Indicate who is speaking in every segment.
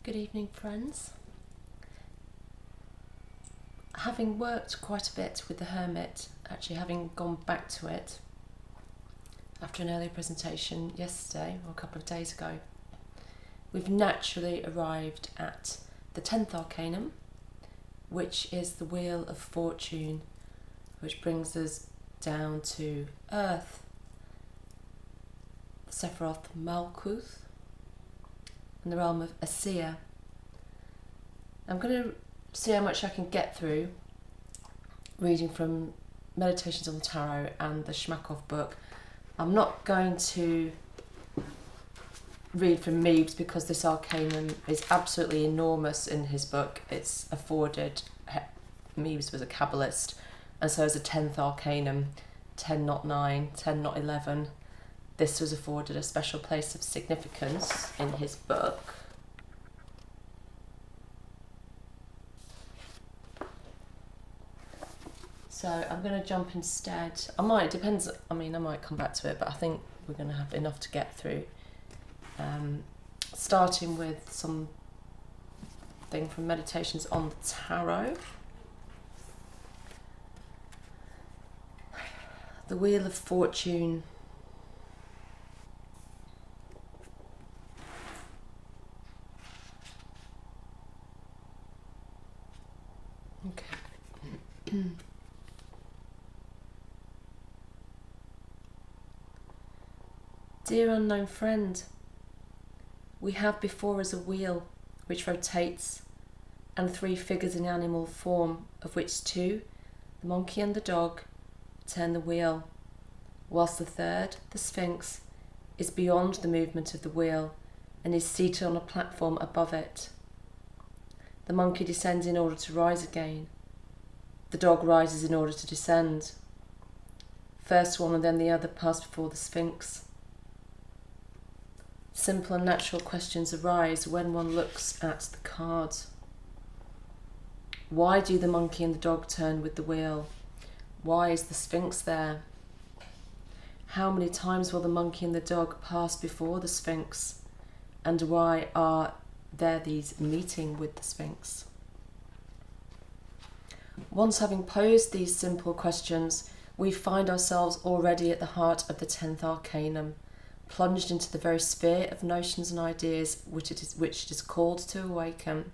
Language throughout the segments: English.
Speaker 1: Good evening, friends. Having worked quite a bit with the Hermit, actually having gone back to it after an earlier presentation yesterday or a couple of days ago, we've naturally arrived at the 10th Arcanum, which is the Wheel of Fortune, which brings us down to Earth, the Sephirotic Malkuth, and the realm of Asiya. I'm going to see how much I can get through reading from Meditations on the Tarot and the Shmakov book. I'm not going to read from Mebes because this Arcanum is absolutely enormous in his book. It's afforded. Mebes was a kabbalist, and so is a 10th Arcanum, 10 not 9, 10 not 11. This was afforded a special place of significance in his book. So I'm going to jump instead. I might come back to it, but I think we're going to have enough to get through. Starting with something from Meditations on the Tarot. The Wheel of Fortune. Okay. Dear unknown friend, we have before us a wheel which rotates, and 3 figures in animal form, of which 2, the monkey and the dog, turn the wheel, whilst the third, the Sphinx, is beyond the movement of the wheel and is seated on a platform above it. The monkey descends in order to rise again. The dog rises in order to descend. First one and then the other pass before the Sphinx. Simple and natural questions arise when one looks at the cards. Why do the monkey and the dog turn with the wheel? Why is the Sphinx there? How many times will the monkey and the dog pass before the Sphinx? And why are there these meeting with the Sphinx? Once having posed these simple questions, we find ourselves already at the heart of the 10th Arcanum, plunged into the very sphere of notions and ideas which it is called to awaken.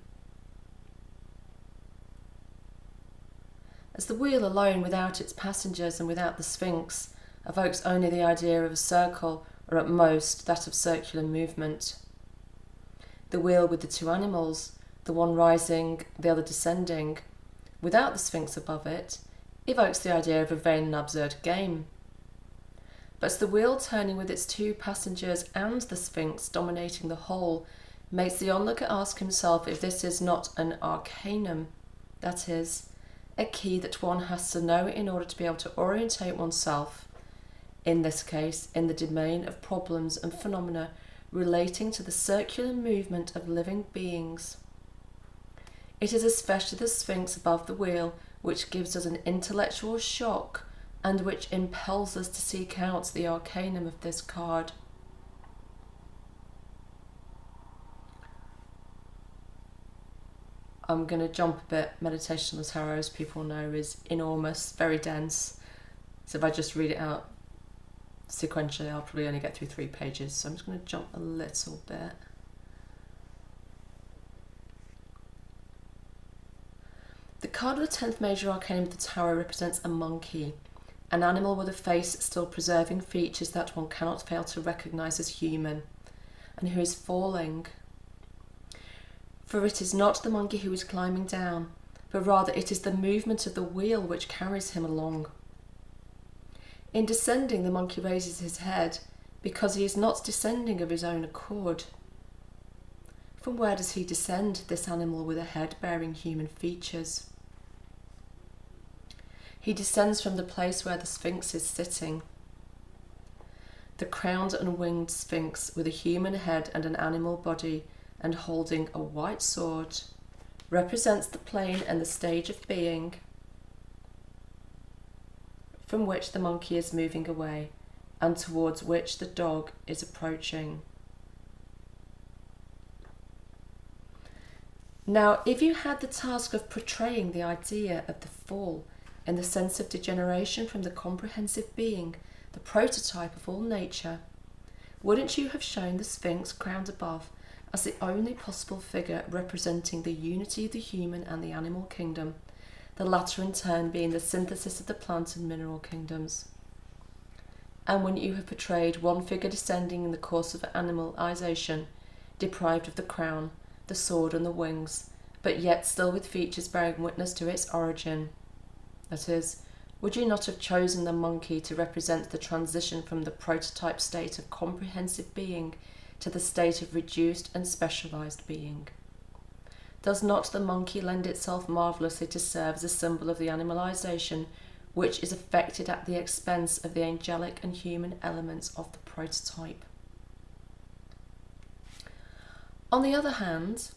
Speaker 1: As the wheel alone, without its passengers and without the Sphinx, evokes only the idea of a circle, or at most that of circular movement. The wheel with the 2 animals, the one rising, the other descending, without the Sphinx above it, evokes the idea of a vain and absurd game. But the wheel turning with its 2 passengers and the Sphinx dominating the whole makes the onlooker ask himself if this is not an arcanum, that is, a key that one has to know in order to be able to orientate oneself, in this case, in the domain of problems and phenomena relating to the circular movement of living beings. It is especially the Sphinx above the wheel which gives us an intellectual shock and which impels us to seek out the arcanum of this card. I'm going to jump a bit. Meditation on the Tarot, as people know, is enormous, very dense. So if I just read it out sequentially, I'll probably only get through 3 pages. So I'm just going to jump a little bit. The card of the 10th Major Arcanum of the Tarot represents a monkey, an animal with a face still preserving features that one cannot fail to recognise as human, and who is falling. For it is not the monkey who is climbing down, but rather it is the movement of the wheel which carries him along. In descending, the monkey raises his head, because he is not descending of his own accord. From where does he descend, this animal with a head bearing human features? He descends from the place where the Sphinx is sitting. The crowned and winged Sphinx, with a human head and an animal body, and holding a white sword, represents the plane and the stage of being from which the monkey is moving away, and towards which the dog is approaching. Now, if you had the task of portraying the idea of the fall in the sense of degeneration from the comprehensive being, the prototype of all nature, wouldn't you have shown the Sphinx crowned above as the only possible figure representing the unity of the human and the animal kingdom, the latter in turn being the synthesis of the plant and mineral kingdoms? And wouldn't you have portrayed one figure descending in the course of animalization, deprived of the crown, the sword and the wings, but yet still with features bearing witness to its origin? That is, would you not have chosen the monkey to represent the transition from the prototype state of comprehensive being to the state of reduced and specialized being? Does not the monkey lend itself marvelously to serve as a symbol of the animalization which is effected at the expense of the angelic and human elements of the prototype? On the other hand,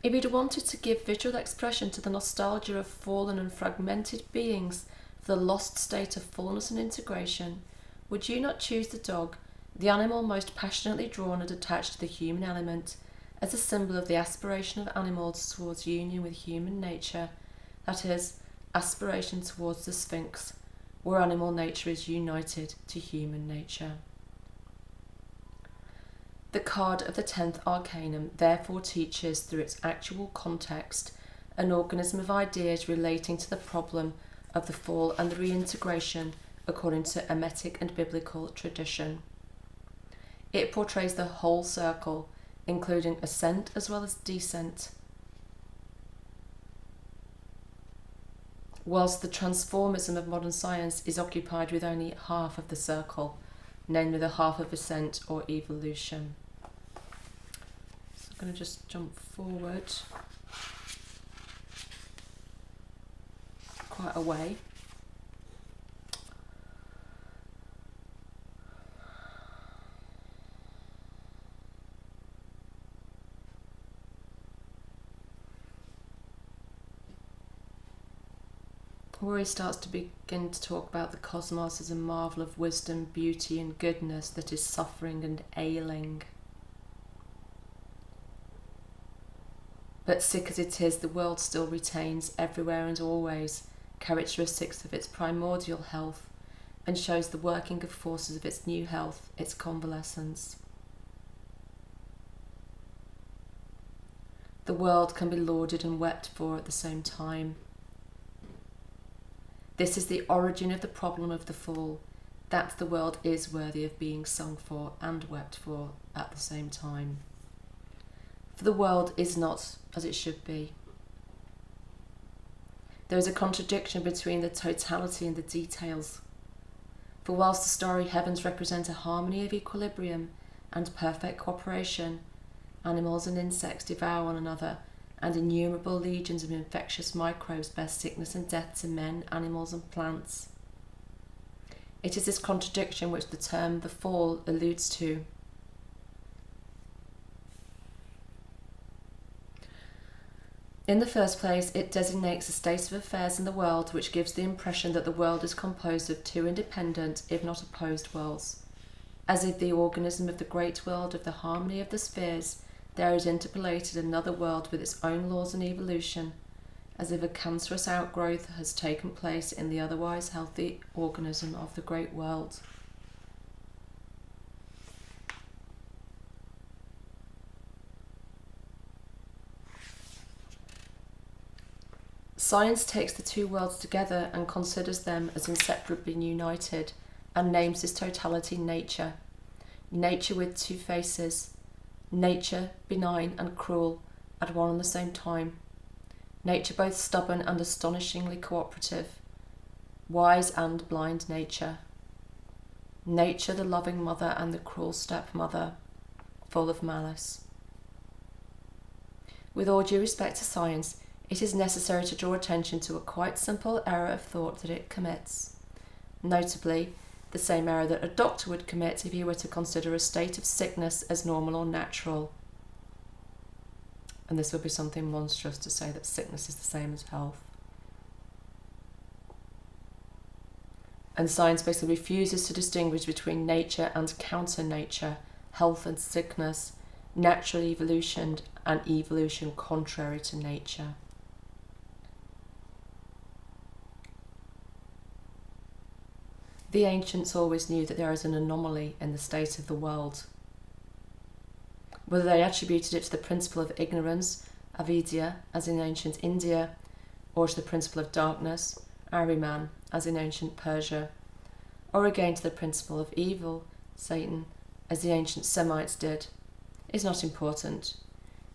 Speaker 1: if you'd wanted to give visual expression to the nostalgia of fallen and fragmented beings for the lost state of fullness and integration, would you not choose the dog, the animal most passionately drawn and attached to the human element, as a symbol of the aspiration of animals towards union with human nature, that is, aspiration towards the Sphinx, where animal nature is united to human nature? The card of the 10th Arcanum therefore teaches, through its actual context, an organism of ideas relating to the problem of the fall and the reintegration according to Emetic and biblical tradition. It portrays the whole circle, including ascent as well as descent, whilst the transformism of modern science is occupied with only half of the circle, namely the half of ascent or evolution. So I'm going to just jump forward quite a way. Where he starts to begin to talk about the cosmos as a marvel of wisdom, beauty and goodness that is suffering and ailing. But sick as it is, the world still retains everywhere and always characteristics of its primordial health and shows the working of forces of its new health, its convalescence. The world can be lauded and wept for at the same time. This is the origin of the problem of the fall, that the world is worthy of being sung for and wept for at the same time. For the world is not as it should be. There is a contradiction between the totality and the details. For whilst the starry heavens represent a harmony of equilibrium and perfect cooperation, animals and insects devour one another, and innumerable legions of infectious microbes bear sickness and death to men, animals and plants. It is this contradiction which the term the fall alludes to. In the first place, it designates a state of affairs in the world which gives the impression that the world is composed of two independent, if not opposed, worlds, as if the organism of the great world of the harmony of the spheres there is interpolated another world with its own laws and evolution, as if a cancerous outgrowth has taken place in the otherwise healthy organism of the great world. Science takes the two worlds together and considers them as inseparably united, and names this totality nature. Nature with two faces. Nature, benign and cruel, at one and the same time. Nature both stubborn and astonishingly cooperative. Wise and blind nature. Nature the loving mother and the cruel stepmother, full of malice. With all due respect to science, it is necessary to draw attention to a quite simple error of thought that it commits. Notably, the same error that a doctor would commit if he were to consider a state of sickness as normal or natural. And this would be something monstrous to say that sickness is the same as health. And science basically refuses to distinguish between nature and counter nature, health and sickness, natural evolution and evolution contrary to nature. The ancients always knew that there is an anomaly in the state of the world. Whether they attributed it to the principle of ignorance, avidya, as in ancient India, or to the principle of darkness, Ahriman, as in ancient Persia, or again to the principle of evil, Satan, as the ancient Semites did, is not important.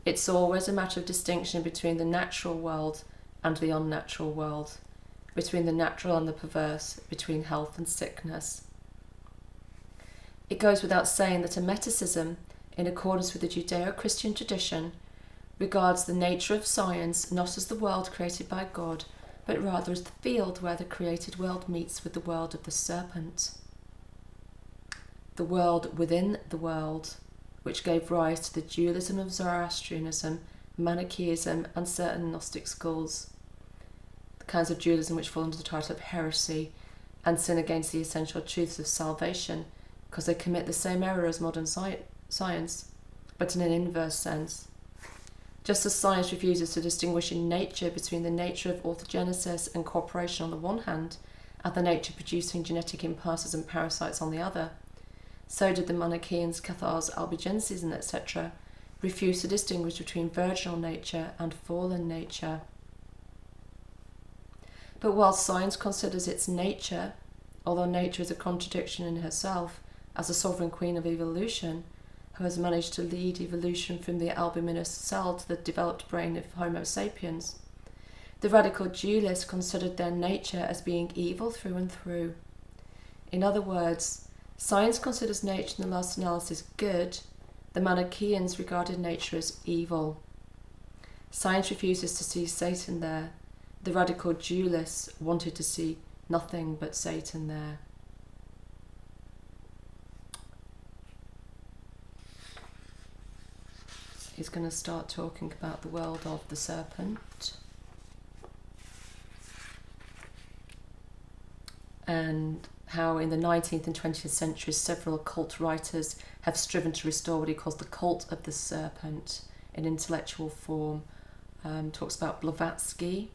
Speaker 1: It's always a matter of distinction between the natural world and the unnatural world, between the natural and the perverse, between health and sickness. It goes without saying that Hermeticism, in accordance with the Judeo-Christian tradition, regards the nature of science not as the world created by God, but rather as the field where the created world meets with the world of the serpent. The world within the world, which gave rise to the dualism of Zoroastrianism, Manichaeism, and certain Gnostic schools. The kinds of dualism which fall under the title of heresy and sin against the essential truths of salvation, because they commit the same error as modern science, but in an inverse sense. Just as science refuses to distinguish in nature between the nature of orthogenesis and cooperation on the one hand, and the nature producing genetic impulses and parasites on the other, so did the Manichaeans, Cathars, Albigenses, and etc. refuse to distinguish between virginal nature and fallen nature. But while science considers its nature, although nature is a contradiction in herself, as a sovereign queen of evolution, who has managed to lead evolution from the albuminous cell to the developed brain of Homo sapiens, the radical dualists considered their nature as being evil through and through. In other words, science considers nature in the last analysis good, the Manichaeans regarded nature as evil. Science refuses to see Satan there, the radical dualists wanted to see nothing but Satan there. He's going to start talking about the world of the serpent and how in the 19th and 20th centuries several occult writers have striven to restore what he calls the cult of the serpent in intellectual form. Talks about Blavatsky,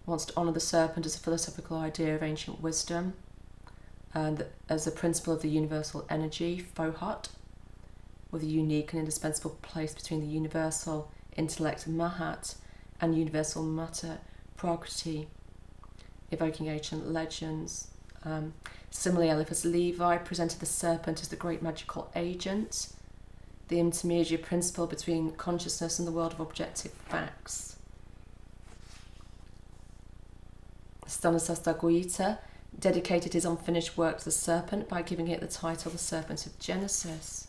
Speaker 1: wants to honour the serpent as a philosophical idea of ancient wisdom, and as a principle of the universal energy, Fohat, with a unique and indispensable place between the universal intellect, Mahat, and universal matter, Prakriti, evoking ancient legends. Similarly, Eliphas Levi presented the serpent as the great magical agent, the intermediary principle between consciousness and the world of objective facts. Stanislas Daguita dedicated his unfinished work to the serpent by giving it the title The Serpent of Genesis,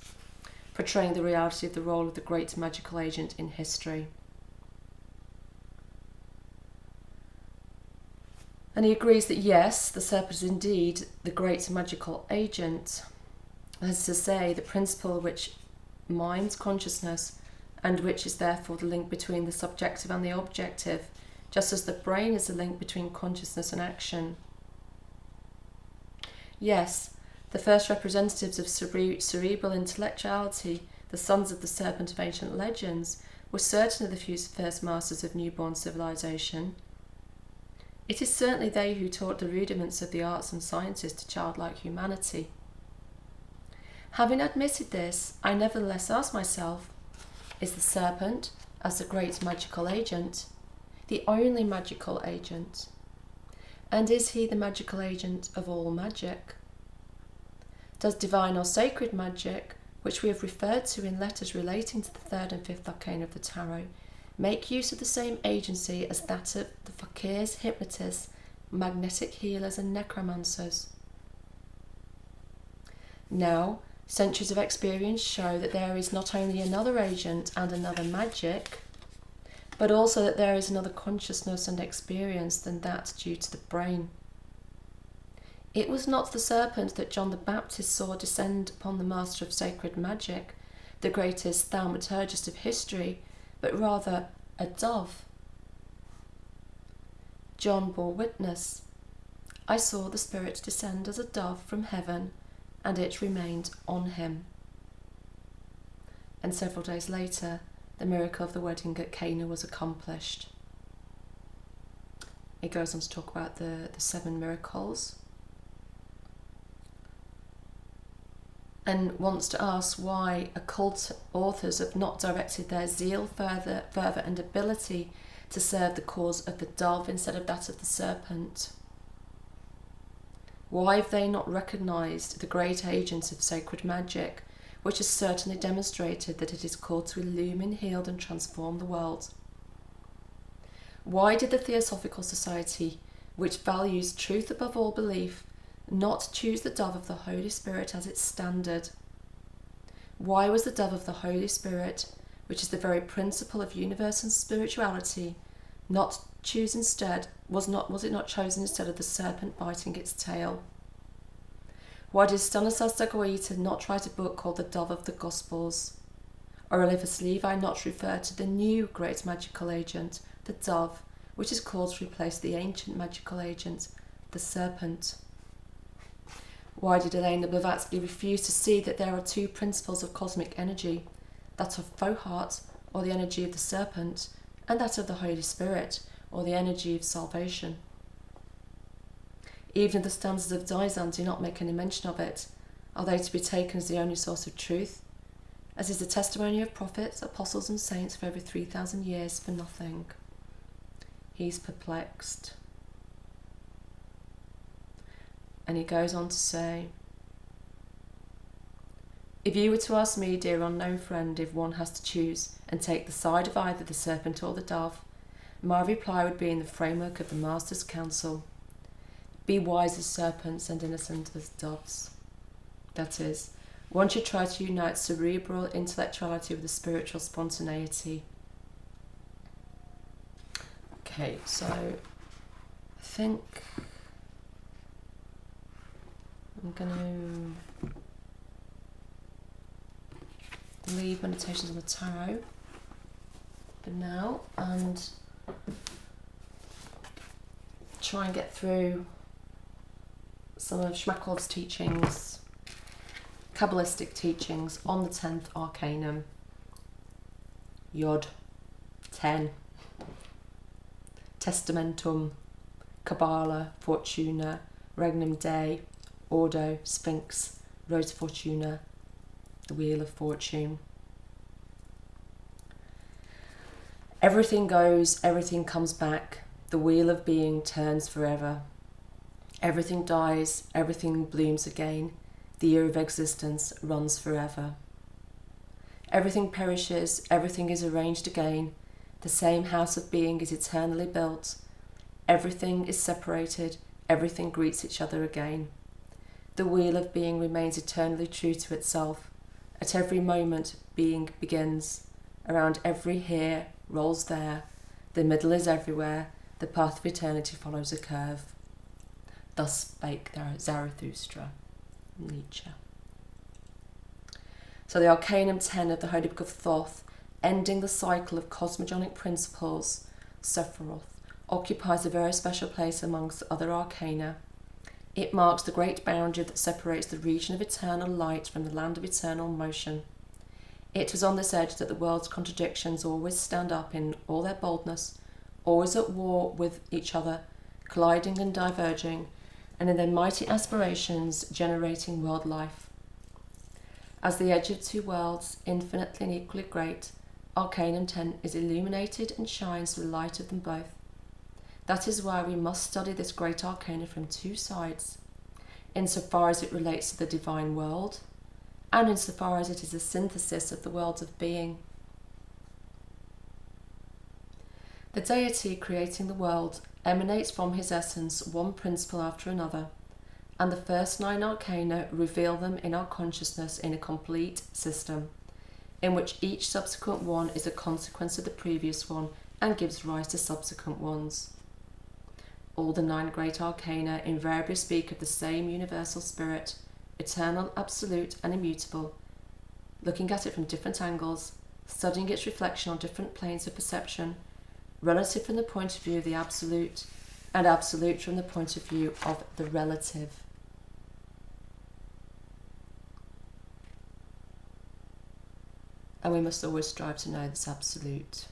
Speaker 1: portraying the reality of the role of the great magical agent in history. And he agrees that yes, the serpent is indeed the great magical agent, that is to say, the principle which minds consciousness and which is therefore the link between the subjective and the objective, just as the brain is the link between consciousness and action. Yes, the first representatives of cerebral intellectuality, the sons of the serpent of ancient legends, were certainly the first masters of newborn civilization. It is certainly they who taught the rudiments of the arts and sciences to childlike humanity. Having admitted this, I nevertheless ask myself, is the serpent, as the great magical agent, the only magical agent? And is he the magical agent of all magic? Does divine or sacred magic, which we have referred to in letters relating to the third and fifth arcane of the tarot, make use of the same agency as that of the fakirs, hypnotists, magnetic healers and necromancers? Now, centuries of experience show that there is not only another agent and another magic, but also that there is another consciousness and experience than that due to the brain. It was not the serpent that John the Baptist saw descend upon the master of sacred magic, the greatest thaumaturgist of history, but rather a dove. John bore witness. I saw the Spirit descend as a dove from heaven, and it remained on him. And several days later, the miracle of the wedding at Cana was accomplished. It goes on to talk about the 7 miracles, and wants to ask why occult authors have not directed their zeal, fervour and ability to serve the cause of the dove instead of that of the serpent. Why have they not recognised the great agents of sacred magic, which has certainly demonstrated that it is called to illumine, heal and transform the world? Why did the Theosophical Society, which values truth above all belief, not choose the dove of the Holy Spirit as its standard? Why was the dove of the Holy Spirit, which is the very principle of universal spirituality, was it not chosen instead of the serpent biting its tail? Why did Stanislas Dagoita not write a book called The Dove of the Gospels? Or Eliphas Levi not refer to the new great magical agent, the dove, which is called to replace the ancient magical agent, the serpent? Why did Elena Blavatsky refuse to see that there are 2 principles of cosmic energy, that of Thoth, or the energy of the serpent, and that of the Holy Spirit, or the energy of salvation? Even if the stanzas of Daizan do not make any mention of it, are they to be taken as the only source of truth, as is the testimony of prophets, apostles and saints for over 3,000 years for nothing? He's perplexed. And he goes on to say, if you were to ask me, dear unknown friend, if one has to choose and take the side of either the serpent or the dove, my reply would be in the framework of the Master's counsel. Be wise as serpents and innocent as doves. That is, one should try to unite cerebral intellectuality with the spiritual spontaneity. Okay, so I think I'm going to leave Meditations on the Tarot for now and try and get through some of Shmakov's teachings, kabbalistic teachings on the 10th Arcanum, Yod, 10, Testamentum, Kabbalah, Fortuna, Regnum Dei, Ordo, Sphinx, Rose Fortuna, the Wheel of Fortune. Everything goes, everything comes back, the wheel of being turns forever. Everything dies, everything blooms again, the year of existence runs forever. Everything perishes, everything is arranged again, the same house of being is eternally built. Everything is separated, everything greets each other again. The wheel of being remains eternally true to itself. At every moment, being begins. Around every here rolls there. The middle is everywhere. The path of eternity follows a curve. Thus spake Zarathustra, Nietzsche. So the Arcanum 10 of the Holy Book of Thoth, ending the cycle of cosmogonic principles, Sephirotic, occupies a very special place amongst other arcana. It marks the great boundary that separates the region of eternal light from the land of eternal motion. It is on this edge that the world's contradictions always stand up in all their boldness, always at war with each other, colliding and diverging, and in their mighty aspirations generating world life. As the edge of 2 worlds, infinitely and equally great, Arcanum 10 is illuminated and shines with the light of them both. That is why we must study this great arcana from 2 sides, insofar as it relates to the divine world, and insofar as it is a synthesis of the worlds of being. The deity creating the world emanates from his essence one principle after another, and the first 9 arcana reveal them in our consciousness in a complete system, in which each subsequent one is a consequence of the previous one and gives rise to subsequent ones. All the 9 great arcana invariably speak of the same universal spirit, eternal, absolute and immutable, looking at it from different angles, studying its reflection on different planes of perception, relative from the point of view of the absolute, and absolute from the point of view of the relative. And we must always strive to know this absolute.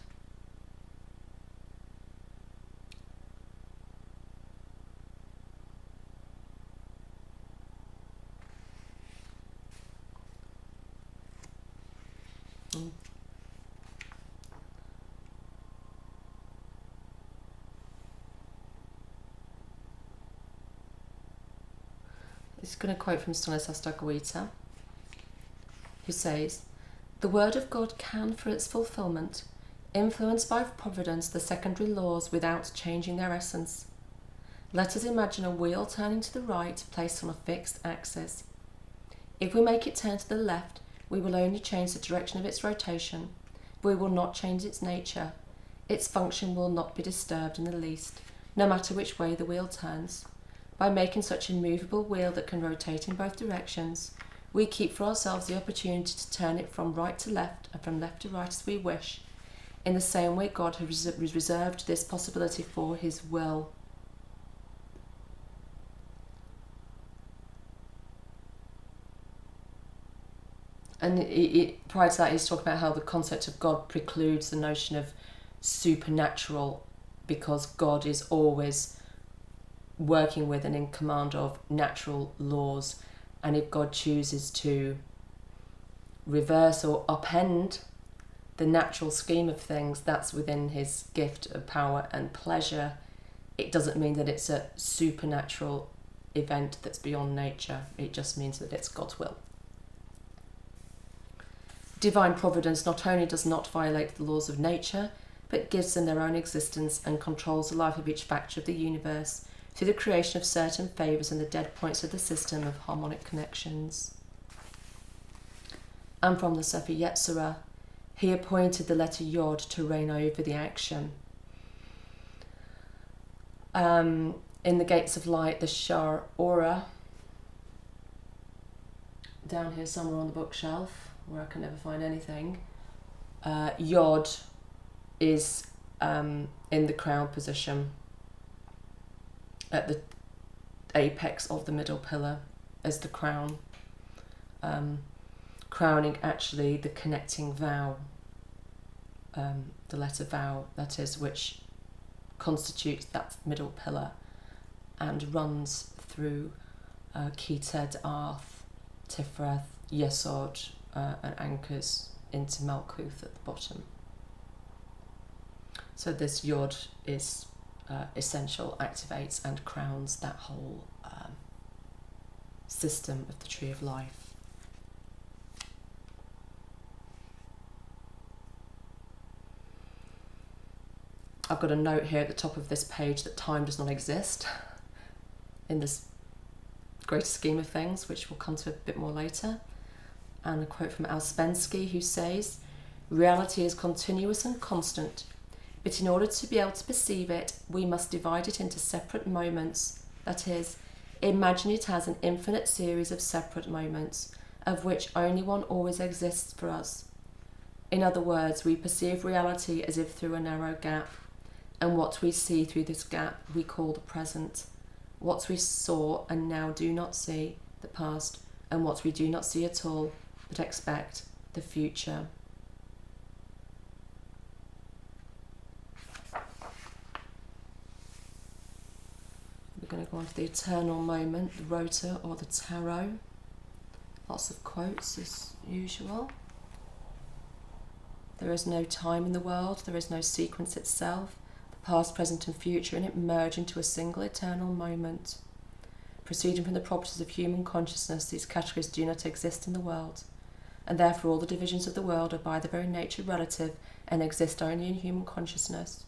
Speaker 1: This is going to quote from Stanislav Stogowita, who says, "The word of God can, for its fulfillment, influence by providence the secondary laws without changing their essence. Let us imagine a wheel turning to the right, placed on a fixed axis. If we make it turn to the left, we will only change the direction of its rotation, but we will not change its nature. Its function will not be disturbed in the least, no matter which way the wheel turns. By making such a movable wheel that can rotate in both directions, we keep for ourselves the opportunity to turn it from right to left and from left to right as we wish. In the same way, God has reserved this possibility for his will." And prior to that, he's talking about how the concept of God precludes the notion of supernatural, because God is always working with and in command of natural laws. And if God chooses to reverse or upend the natural scheme of things, that's within his gift of power and pleasure. It doesn't mean that it's a supernatural event that's beyond nature. It just means that it's God's will. Divine providence not only does not violate the laws of nature, but gives them their own existence and controls the life of each factor of the universe through the creation of certain favours and the dead points of the system of harmonic connections. And from the Sefer Yetzirah, he appointed the letter Yod to reign over the action. In the gates of light, the Shar Ora, down here somewhere on the bookshelf, where I can never find anything, Yod is in the crown position at the apex of the middle pillar as the crown, crowning actually the connecting vow, the letter vow, that is, which constitutes that middle pillar and runs through Keted, Arth, Tifreth, Yesod, and anchors into Malkuth at the bottom. So this Yod is essential, activates and crowns that whole system of the Tree of Life. I've got a note here at the top of this page that time does not exist in this greater scheme of things, which we'll come to a bit more later. And a quote from Ouspensky, who says, "Reality is continuous and constant, but in order to be able to perceive it, we must divide it into separate moments. That is, imagine it as an infinite series of separate moments, of which only one always exists for us. In other words, we perceive reality as if through a narrow gap, and what we see through this gap we call the present. What we saw and now do not see, the past, and what we do not see at all, but expect, the future." We're going to go on to the eternal moment, the rota or the tarot. Lots of quotes as usual. "There is no time in the world, there is no sequence itself. The past, present and future in it merge into a single eternal moment. Proceeding from the properties of human consciousness, these categories do not exist in the world, and therefore all the divisions of the world are by their very nature relative and exist only in human consciousness.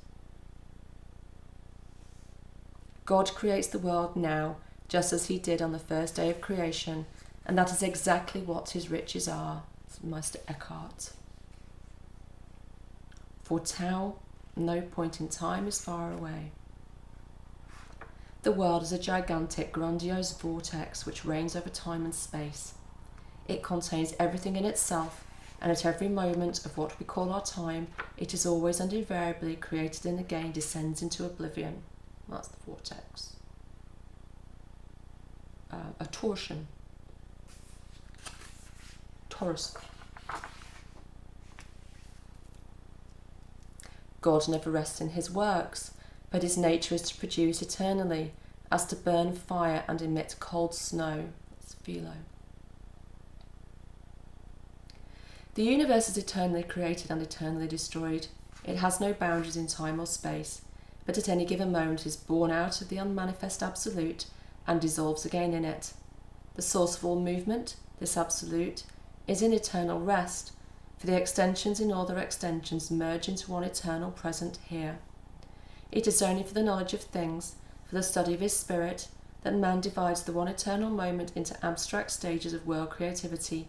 Speaker 1: God creates the world now, just as he did on the first day of creation, and that is exactly what his riches are." It's Meister Eckhart. "For Tao, no point in time is far away. The world is a gigantic, grandiose vortex which reigns over time and space. It contains everything in itself, and at every moment of what we call our time, it is always and invariably created and again descends into oblivion." That's the vortex. A torsion. Torus. God never rests in his works, but his nature is to produce eternally, as to burn fire and emit cold snow. It's philo. The universe is eternally created and eternally destroyed. It has no boundaries in time or space, but at any given moment is born out of the unmanifest absolute and dissolves again in it. The source of all movement, this absolute, is in eternal rest, for the extensions in all their extensions merge into one eternal present here. It is only for the knowledge of things, for the study of his spirit, that man divides the one eternal moment into abstract stages of world creativity,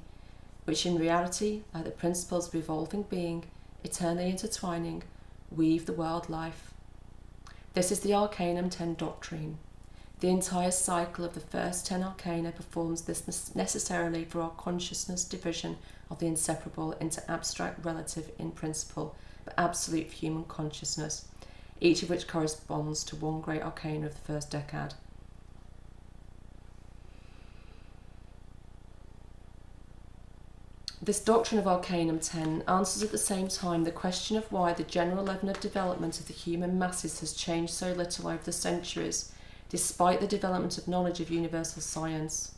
Speaker 1: which in reality, like the principles of evolving being, eternally intertwining, weave the world life. This is the Arcanum 10 doctrine. The entire cycle of the first 10 arcana performs this necessarily for our consciousness division of the inseparable into abstract, relative in principle, but absolute for human consciousness, each of which corresponds to one great arcana of the first decade. This doctrine of Arcanum 10 answers at the same time the question of why the general level of development of the human masses has changed so little over the centuries, despite the development of knowledge of universal science.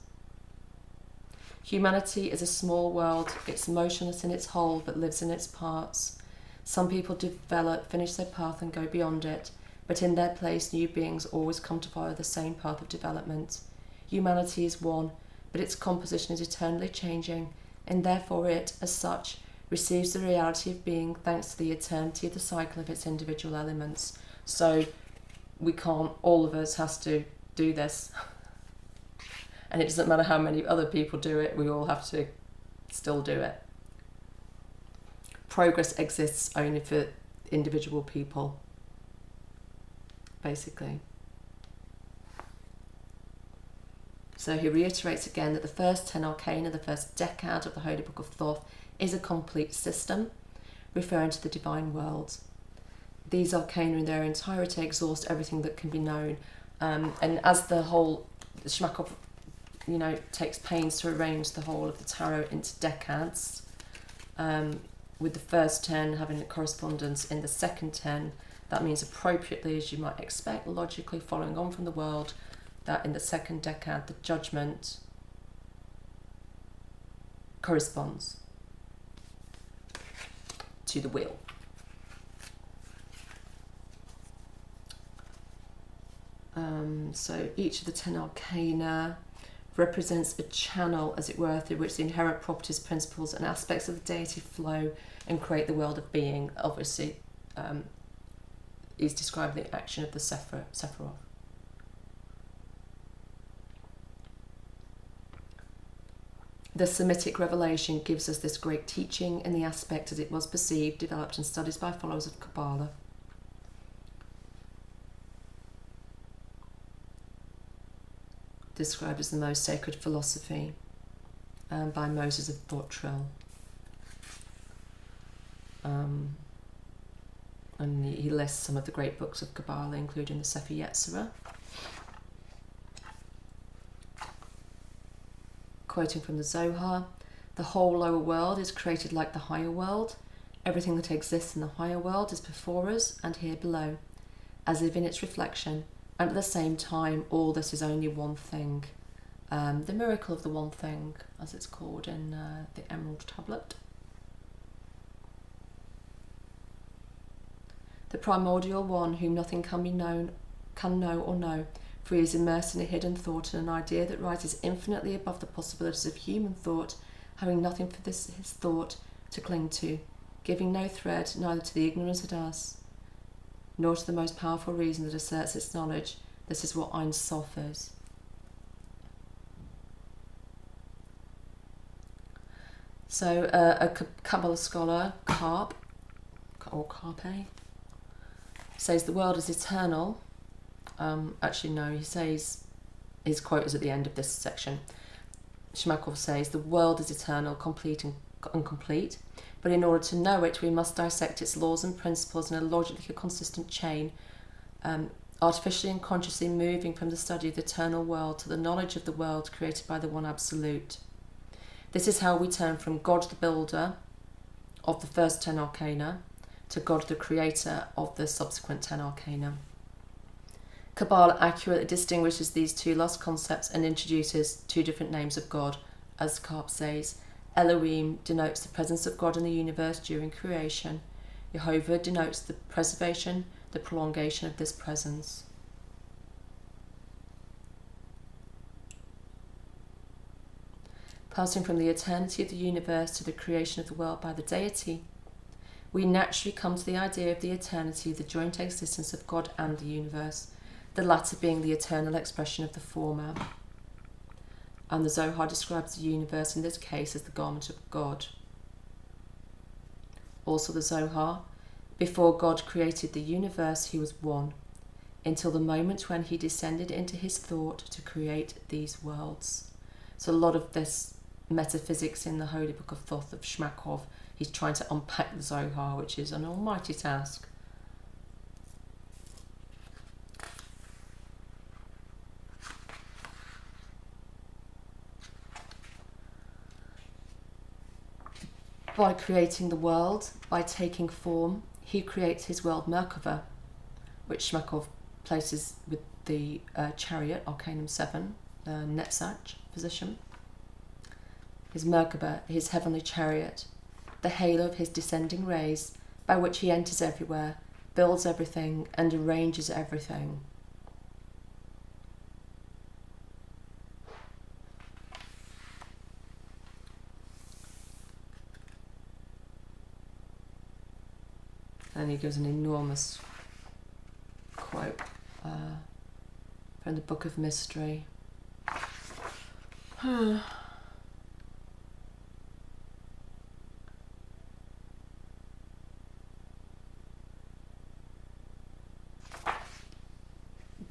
Speaker 1: Humanity is a small world. It's motionless in its whole, but lives in its parts. Some people develop, finish their path and go beyond it, but in their place new beings always come to follow the same path of development. Humanity is one, but its composition is eternally changing, and therefore it, as such, receives the reality of being thanks to the eternity of the cycle of its individual elements. So we can't, all of us has to do this. And it doesn't matter how many other people do it, we all have to still do it. Progress exists only for individual people, basically. So he reiterates again that the first 10 arcana, the first decade of the Holy Book of Thoth, is a complete system, referring to the divine worlds. These arcana in their entirety exhaust everything that can be known. And as the whole, Shmakov, takes pains to arrange the whole of the tarot into decades, with the first 10 having a correspondence in the second 10, that means appropriately, as you might expect, logically following on from the world, that in the second decade the judgment corresponds to the wheel. So each of the 10 arcana represents a channel, as it were, through which the inherent properties, principles and aspects of the deity flow and create the world of being. Obviously, is describing the action of the Sephirotic. The Semitic revelation gives us this great teaching in the aspect as it was perceived, developed and studied by followers of Kabbalah. Described as the most sacred philosophy by Moses of Botrel. And he lists some of the great books of Kabbalah, including the Sefer Yetzirah. Quoting from the Zohar, the whole lower world is created like the higher world. Everything that exists in the higher world is before us and here below, as if in its reflection, and at the same time all this is only one thing. The miracle of the one thing, as it's called in the Emerald Tablet. The primordial one, whom nothing can know or know, for he is immersed in a hidden thought and an idea that rises infinitely above the possibilities of human thought, having nothing for his thought to cling to, giving no thread neither to the ignorance it has, nor to the most powerful reason that asserts its knowledge. This is what Ein Sof is. So a Kabbalah scholar, Carpe, says the world is eternal. Actually, no, he says, his quote is at the end of this section. Shmakov says, the world is eternal, complete and incomplete, but in order to know it, we must dissect its laws and principles in a logically consistent chain, artificially and consciously moving from the study of the eternal world to the knowledge of the world created by the one absolute. This is how we turn from God the builder of the first 10 arcana to God the creator of the subsequent 10 arcana. Kabbalah accurately distinguishes these two lost concepts and introduces two different names of God. As Karp says, Elohim denotes the presence of God in the universe during creation. Jehovah denotes the preservation, the prolongation of this presence. Passing from the eternity of the universe to the creation of the world by the deity, we naturally come to the idea of the eternity of the joint existence of God and the universe, the latter being the eternal expression of the former. And the Zohar describes the universe in this case as the garment of God. Also the Zohar, before God created the universe, he was one, until the moment when he descended into his thought to create these worlds. So a lot of this metaphysics in the Holy Book of Thoth of Shmakov, he's trying to unpack the Zohar, which is an almighty task. By creating the world, by taking form, he creates his world Merkava, which Shmakov places with the chariot, Arcanum 7, Netzach position. His Merkava, his heavenly chariot, the halo of his descending rays, by which he enters everywhere, builds everything, and arranges everything. And he gives an enormous quote from the Book of Mystery.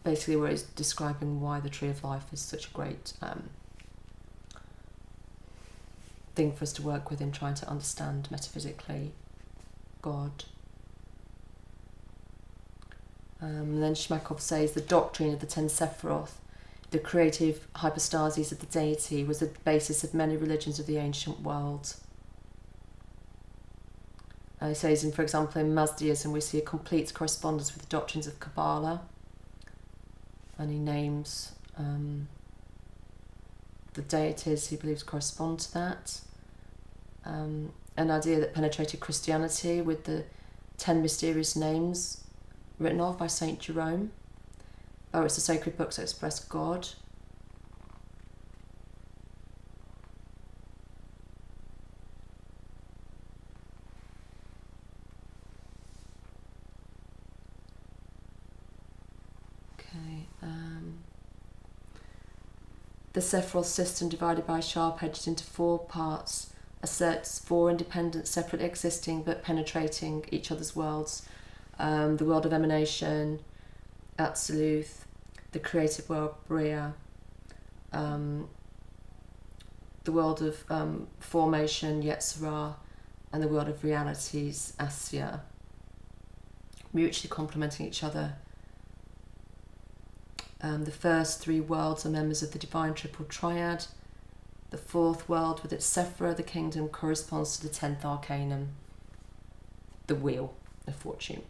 Speaker 1: Basically where he's describing why the Tree of Life is such a great thing for us to work with in trying to understand metaphysically God. And then Shmakov says the doctrine of the 10 Sephiroth, the creative hypostases of the deity, was the basis of many religions of the ancient world. He says, for example, in Mazdaism we see a complete correspondence with the doctrines of Kabbalah, and he names the deities he believes correspond to that. An idea that penetrated Christianity with the 10 mysterious names written of by Saint Jerome. Oh, it's the sacred books that express God. Okay. The Sephiroth system, divided by sharp edges into 4 parts, asserts 4 independent, separate existing but penetrating each other's worlds. The world of emanation, Absolute, the creative world, Bria, the world of formation, Yetzirah, and the world of realities, Asya, mutually complementing each other. The first 3 worlds are members of the divine triple triad. The 4th world, with its Sephira, the kingdom, corresponds to the 10th arcanum, the wheel of fortune.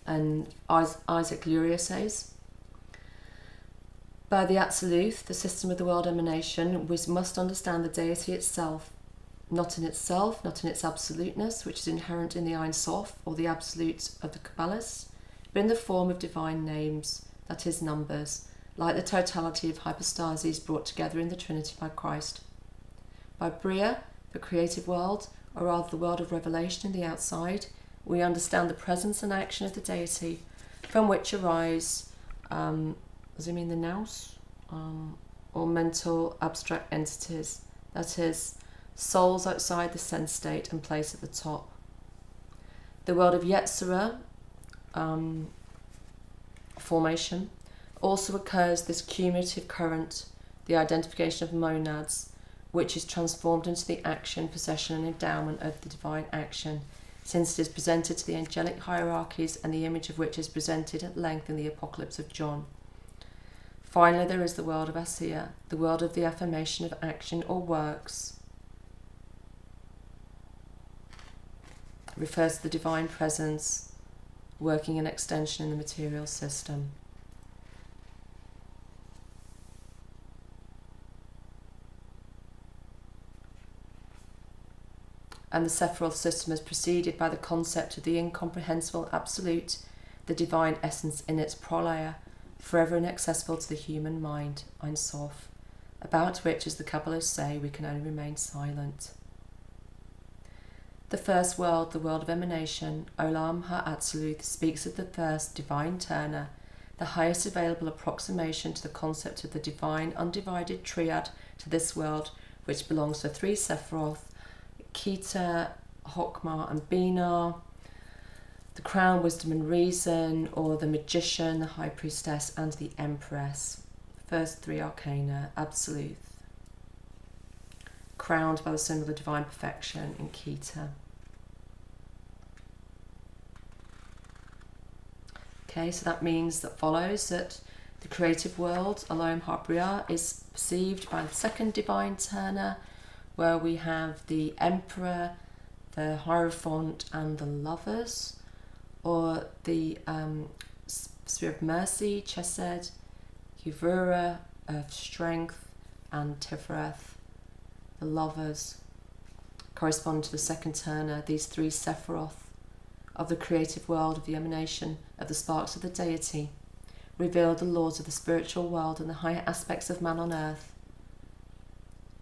Speaker 1: And Isaac Luria says, by the Absolute, the system of the world emanation, we must understand the deity itself, not in itself, not in its absoluteness, which is inherent in the Ein Sof, or the absolute of the Kabbalists, but in the form of divine names, that is, numbers, like the totality of hypostases brought together in the Trinity by Christ. By Bria, the creative world, or rather the world of revelation in the outside, we understand the presence and action of the deity, from which arise, does it mean the nous? Or mental abstract entities, that is, souls outside the sense state and placed at the top. The world of Yetzirah, formation, also occurs this cumulative current, the identification of monads, which is transformed into the action, possession and endowment of the divine action, since it is presented to the angelic hierarchies and the image of which is presented at length in the Apocalypse of John. Finally, there is the world of Asiya, the world of the affirmation of action or works. It refers to the divine presence working an extension in the material system. And the Sephiroth system is preceded by the concept of the incomprehensible absolute, the divine essence in its prolaya, forever inaccessible to the human mind, Ein Sof, about which, as the Kabbalists say, we can only remain silent. The first world, the world of emanation, Olam HaAtziluth, speaks of the first divine turner, the highest available approximation to the concept of the divine undivided triad to this world, which belongs to three Sephiroth, Kita, Hokmah and Binah, the crown, wisdom and reason, or the magician, the high priestess and the empress. First three arcana, absolute, crowned by the symbol of divine perfection in Kita. Okay, so that means that follows that the creative world, Elohim HaBriah, is perceived by the second divine turner, where we have the emperor, the hierophant and the lovers, or the sphere of mercy, Chesed, Gevurah, of strength, and Tifereth, the lovers, correspond to the second turner, these three Sephiroth of the creative world, of the emanation of the sparks of the deity, reveal the laws of the spiritual world and the higher aspects of man on earth.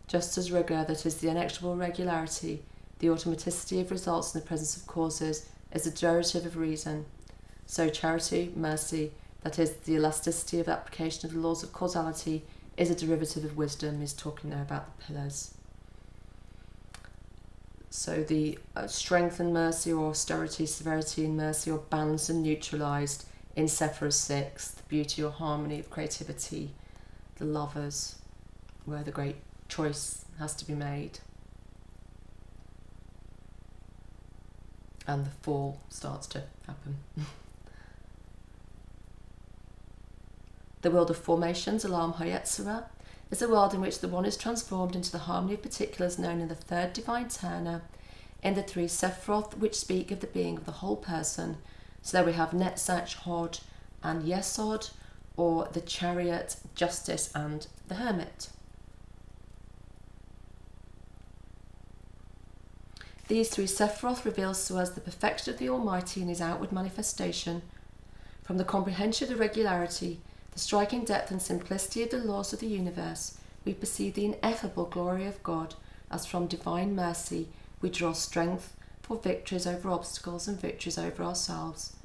Speaker 1: Just as rigour, that is the inexorable regularity, the automaticity of results in the presence of causes, is a derivative of reason, so charity, mercy, that is the elasticity of application of the laws of causality, is a derivative of wisdom. He's talking there about the pillars. So the strength and mercy, or austerity, severity and mercy, are balanced and neutralised in Sephirah 6, the beauty or harmony of creativity, the lovers, where the great choice has to be made. And the fall starts to happen. The world of formations, Alam Hayetzerah, is a world in which the one is transformed into the harmony of particulars known in the third divine turner, in the three Sephiroth, which speak of the being of the whole person. So there we have Netzach, Hod and Yesod, or the chariot, justice and the hermit. These three Sephiroth reveals to us the perfection of the Almighty in his outward manifestation. From the comprehension of the regularity, the striking depth and simplicity of the laws of the universe, we perceive the ineffable glory of God, as from divine mercy we draw strength for victories over obstacles and victories over ourselves.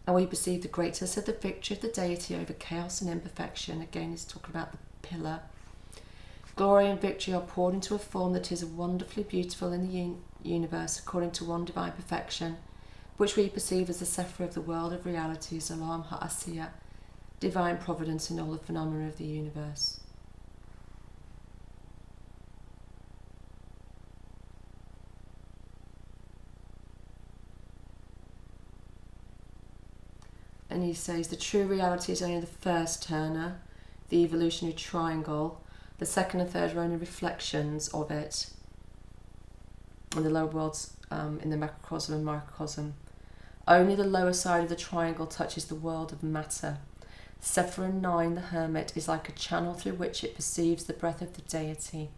Speaker 1: And we perceive the greatness of the victory of the deity over chaos and imperfection. Again, he's talking about the pillar. Glory and victory are poured into a form that is wonderfully beautiful in the universe, according to one divine perfection, which we perceive as the Sephirah of the world of realities, Alam HaAsiya, divine providence in all the phenomena of the universe. And he says the true reality is only the first turner, the evolutionary triangle. The second and third are only reflections of it, and the lower worlds in the macrocosm and microcosm. Only the lower side of the triangle touches the world of matter. Sephiroth 9, the hermit, is like a channel through which it perceives the breath of the deity.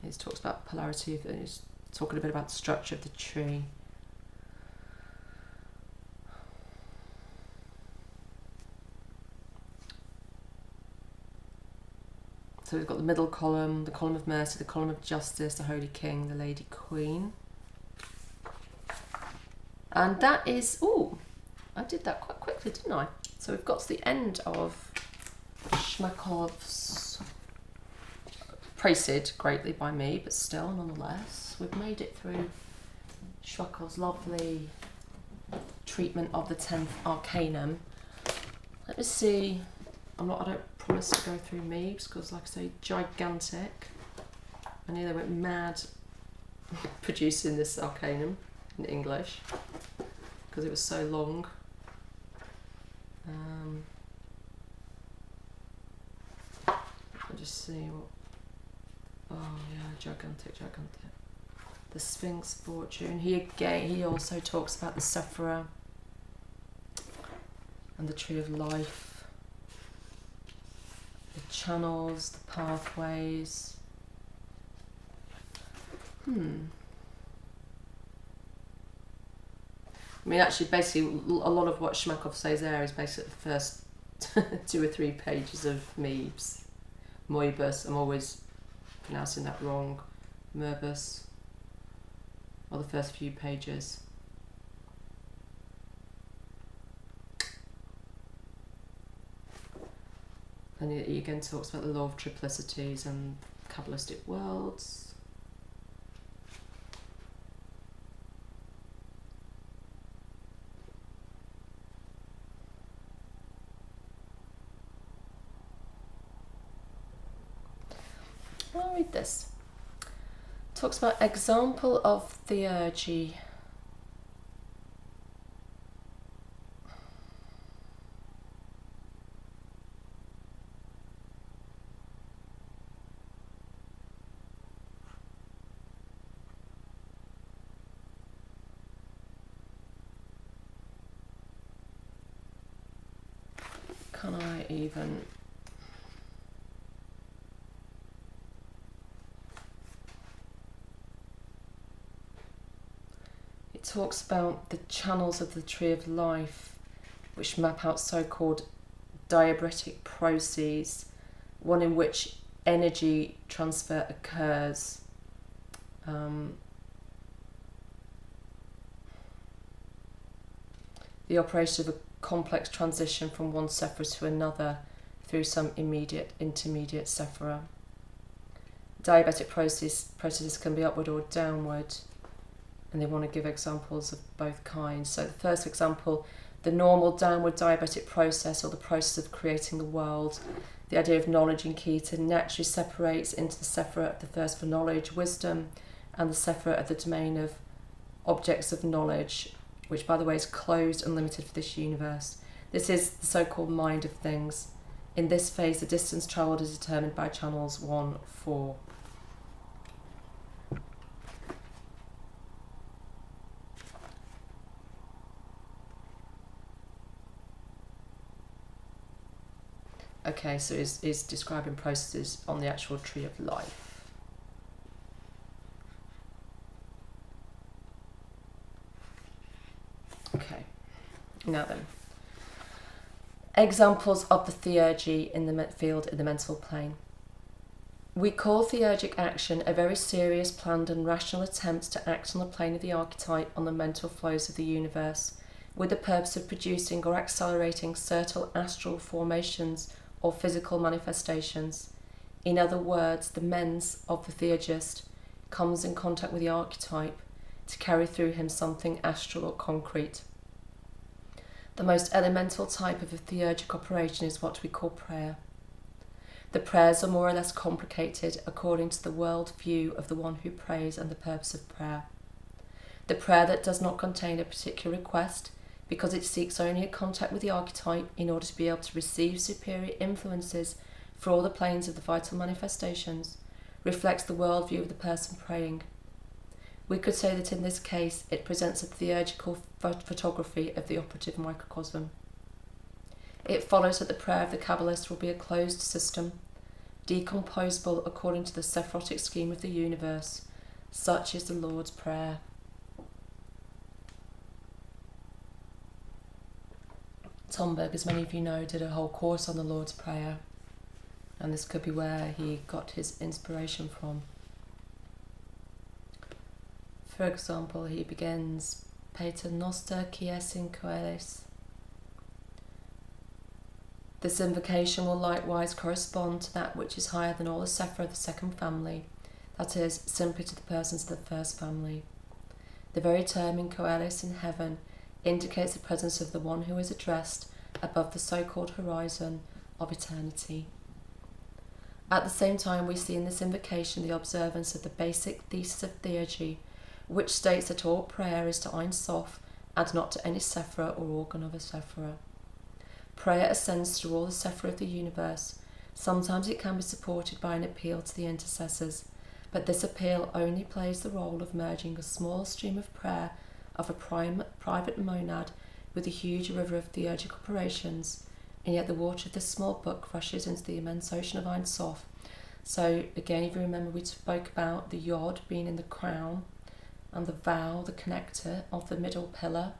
Speaker 1: He talks about polarity, he's talking a bit about the structure of the tree. So we've got the middle column, the column of mercy, the column of justice, the holy king, the lady queen. And that is, ooh, I did that quite quickly, didn't I? So we've got to the end of Shmakov's, praised greatly by me, but still, nonetheless, we've made it through Shmakov's lovely treatment of the 10th Arcanum. Let me see. I don't promise to go through Mebes because, like I say, gigantic. I knew they went mad producing this Arcanum in English because it was so long. see what... Oh yeah, gigantic. The Sphinx fortune. He also talks about the Sephira and the tree of life, the channels, the pathways. I mean, actually, basically, a lot of what Shmakov says there is basically the first 2 or 3 pages of Mebes. I'm always pronouncing that wrong. Mebes. Or the first few pages. And he again talks about the law of triplicities and kabbalistic worlds. I'll read this. Talks about example of theurgy. Can I even... talks about the channels of the tree of life, which map out so-called diabatic processes, one in which energy transfer occurs. The operation of a complex transition from one Sephira to another through some intermediate Sephira. Diabatic processes can be upward or downward, and they want to give examples of both kinds. So the first example, the normal downward diabatic process, or the process of creating the world. The idea of knowledge in Keter naturally separates into the Sephira of the thirst for knowledge, wisdom, and the Sephira of the domain of objects of knowledge, which, by the way, is closed and limited for this universe. This is the so-called mind of things. In this phase, the distance travelled is determined by channels 1, 4. Okay, so is describing processes on the actual tree of life. Okay, now then. Examples of the theurgy in the field in the mental plane. We call theurgic action a very serious, planned and rational attempt to act on the plane of the archetype on the mental flows of the universe, with the purpose of producing or accelerating certain astral formations or physical manifestations. In other words, the mens of the theurgist comes in contact with the archetype to carry through him something astral or concrete. The most elemental type of a theurgic operation is what we call prayer. The prayers are more or less complicated according to the world view of the one who prays and the purpose of prayer. The prayer that does not contain a particular request, because it seeks only a contact with the archetype in order to be able to receive superior influences for all the planes of the vital manifestations, reflects the worldview of the person praying. We could say that in this case it presents a theurgical photography of the operative microcosm. It follows that the prayer of the kabbalist will be a closed system, decomposable according to the Sephirotic scheme of the universe. Such is the Lord's Prayer. Tomberg, as many of you know, did a whole course on the Lord's Prayer, and this could be where he got his inspiration from. For example, he begins, Pater Noster qui es in coelis. This invocation will likewise correspond to that which is higher than all the Sephira of the second family, that is, simply to the persons of the first family. The very term in coelis in heaven indicates the presence of the one who is addressed above the so-called horizon of eternity. At the same time, we see in this invocation the observance of the basic thesis of theurgy, which states that all prayer is to Ein Sof and not to any Sephira or organ of a Sephira. Prayer ascends through all the Sephira of the universe, Sometimes it can be supported by an appeal to the intercessors, but this appeal only plays the role of merging a small stream of prayer of a private monad with a huge river of theurgic operations, and yet the water of this small book rushes into the immense ocean of Ein Sof. So again, if you remember, we spoke about the yod being in the crown and the vow, the connector of the middle pillar.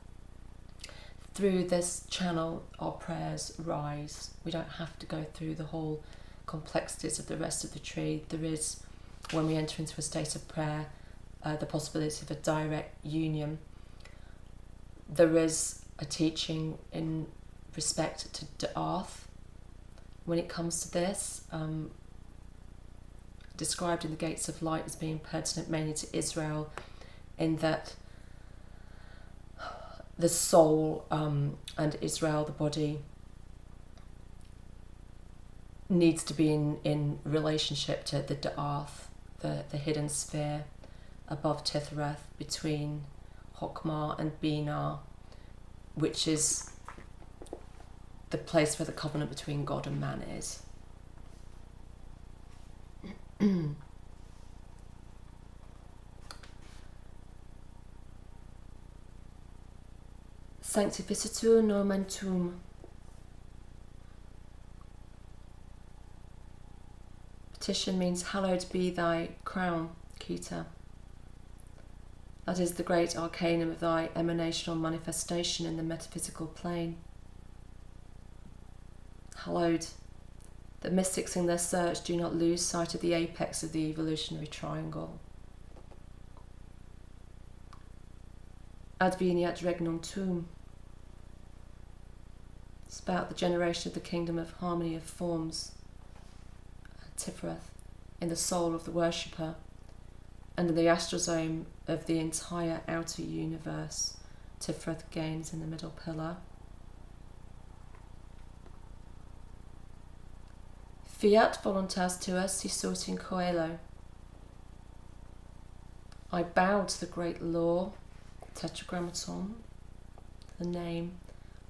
Speaker 1: Through this channel, our prayers rise. We don't have to go through the whole complexities of the rest of the tree. There is, when we enter into a state of prayer, the possibility of a direct union. There is a teaching in respect to Da'ath when it comes to this, described in the Gates of Light as being pertinent mainly to Israel, in that the soul and Israel, the body, needs to be in relationship to the Da'ath, the hidden sphere above Tithreth, between Hokmah and Binah, which is the place where the covenant between God and man is. Sanctificitur nomen tuum. Petition means hallowed be thy crown, Kita. That is the great arcanum of thy emanational manifestation in the metaphysical plane. Hallowed. The mystics in their search do not lose sight of the apex of the evolutionary triangle. Adveniat regnum tuum. It's about the generation of the kingdom of harmony of forms, Tifreth, in the soul of the worshipper, and in the astrosome of the entire outer universe, Tifreth gains in the middle pillar. Fiat voluntas tua si sort in coelo. I bow to the great law, Tetragrammaton, the name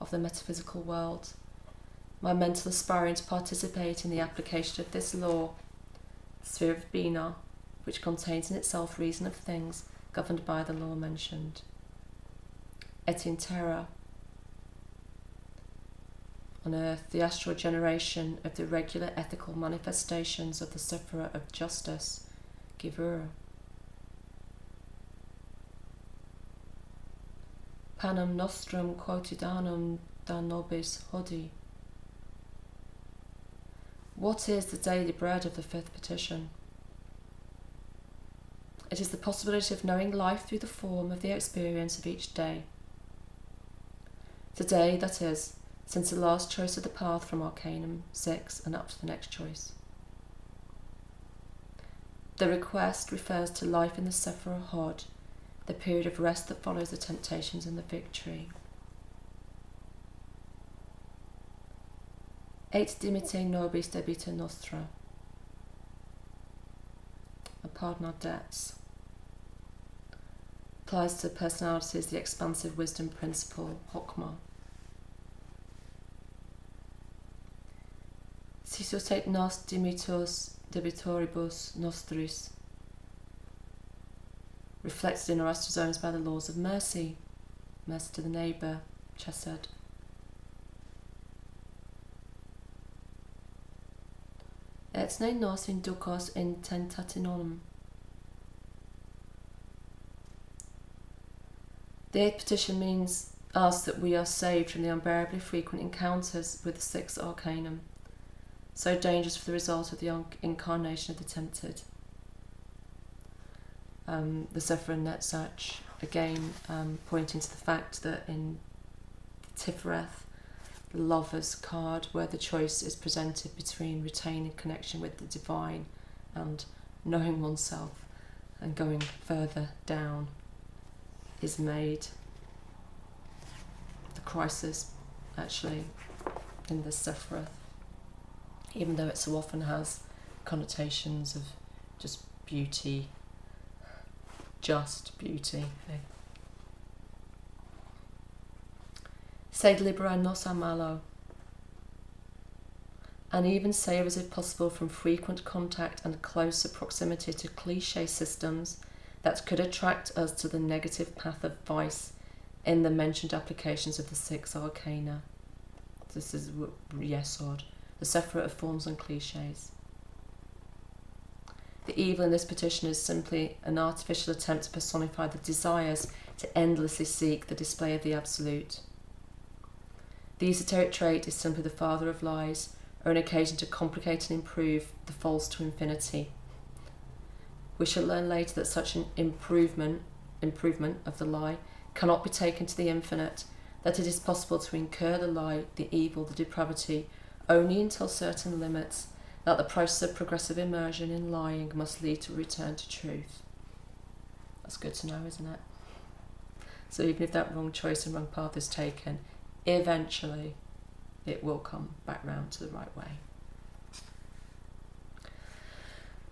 Speaker 1: of the metaphysical world, my mental aspiring to participate in the application of this law, the sphere of Binah, which contains in itself reason of things governed by the law mentioned. Et in terra. On earth, the astral generation of the regular ethical manifestations of the sufferer of justice, Givura. Panem nostrum quotidianum da nobis hodie. What is the daily bread of the fifth petition? It is the possibility of knowing life through the form of the experience of each day. Today, that is, since the last choice of the path from Arcanum 6 and up to the next choice. The request refers to life in the Sephirotic, the period of rest that follows the temptations and the victory. Et dimite nobis debita nostra. Pardon our debts. Applies to personalities, the expansive wisdom principle, Hokmah. Si suscet nos dimitos debitoribus nostris. Reflected in our astrozones by the laws of mercy, mercy to the neighbour, chesed. Et ne nos inducos in tentationem. The eighth petition asks that we are saved from the unbearably frequent encounters with the sixth arcanum, so dangerous for the result of the incarnation of the tempted. The Sephira Netzach, again pointing to the fact that in Tifreth, the Lover's card, where the choice is presented between retaining connection with the divine and knowing oneself and going further down, is made. The crisis, actually, in the Sephiroth, even though it so often has connotations of just beauty, just beauty. Sed libera nos a malo. and even savours if possible from frequent contact and closer proximity to cliché systems that could attract us to the negative path of vice in the mentioned applications of the 6 Arcana. This is Yesod, the Sephirotic forms and clichés. The evil in this petition is simply an artificial attempt to personify the desires to endlessly seek the display of the Absolute. The esoteric trait is simply the father of lies, or an occasion to complicate and improve the false to infinity. We shall learn later that such an improvement of the lie cannot be taken to the infinite, that it is possible to incur the lie, the evil, the depravity, only until certain limits, that the process of progressive immersion in lying must lead to a return to truth. That's good to know, isn't it? So even if that wrong choice and wrong path is taken, eventually it will come back round to the right way.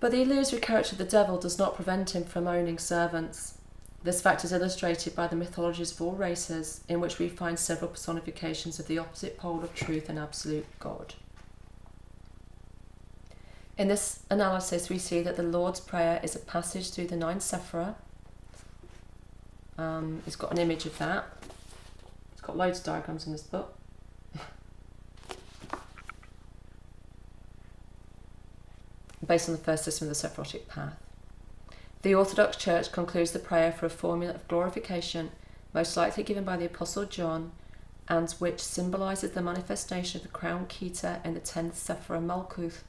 Speaker 1: But the illusory character of the devil does not prevent him from owning servants. This fact is illustrated by the mythologies of all races, in which we find several personifications of the opposite pole of truth and absolute God. In this analysis, we see that the Lord's Prayer is a passage through the 9 Sephira. It's got an image of that. It's got loads of diagrams in this book. Based on the first system of the Sephirotic path. The Orthodox Church concludes the prayer for a formula of glorification, most likely given by the Apostle John, and which symbolises the manifestation of the crown Keter in the 10th Sephira Malkuth,